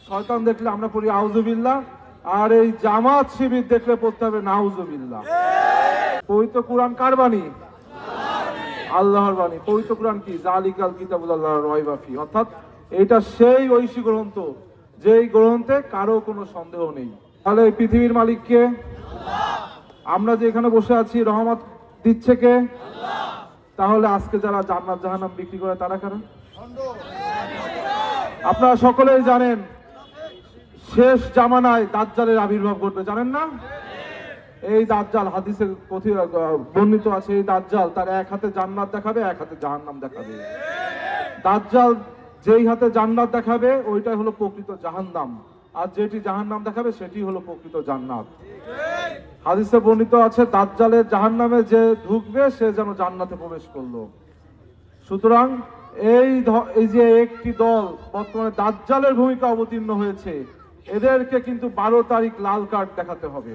শয়তান দেখলে আমরা পড়ি আউযুবিল্লাহ, আর এই জামাত শিবির দেখলে পড়তে হবে নাউযুবিল্লাহ। পবিত্র কোরআন কার বাণী? আল্লাহর বাণী। পবিত্র কোরআন কি? জালিকাল কিতাবুল্লাহ রাইবা ফি, অর্থাৎ এটা সেই ঐশী গ্রন্থ যেই গ্রন্থে কারো কোনো সন্দেহ নেই। তাহলে এই পৃথিবীর মালিক কে? আমরা যে এখানে বসে আছি রহমত দিচ্ছে কে? তাহলে আজকে যারা জান্নাত জাহান্নাম বিক্রি করে তারা কারা? আপনারা সকলেই জানেন শেষ জামানায় দাজ্জালের আবির্ভাব ঘটবে, জানেন না? এই দাজ্জাল হাদিসে বর্ণিত আছে, এই দাজ্জাল তার এক হাতে জান্নাত দেখাবে, এক হাতে জাহান্নাম দেখাবে। দাজ্জাল যেই হাতে জান্নাত দেখাবে ওইটাই হলো প্রকৃত জাহান্নাম, আর যেটি জাহান্নাম দেখাবে সেটি হলো প্রকৃত জান্নাত। হাদিসে বর্ণিত আছে দাজ্জালের জাহান্নামে যে ঢুকবে সে যেন জান্নাতে প্রবেশ করলো। সুতরাং এই যে একটি দল বর্তমানে দাজ্জালের ভূমিকা অবতীর্ণ হয়েছে, এদেরকে কিন্তু 12 তারিখ লাল কার্ড দেখাতে হবে।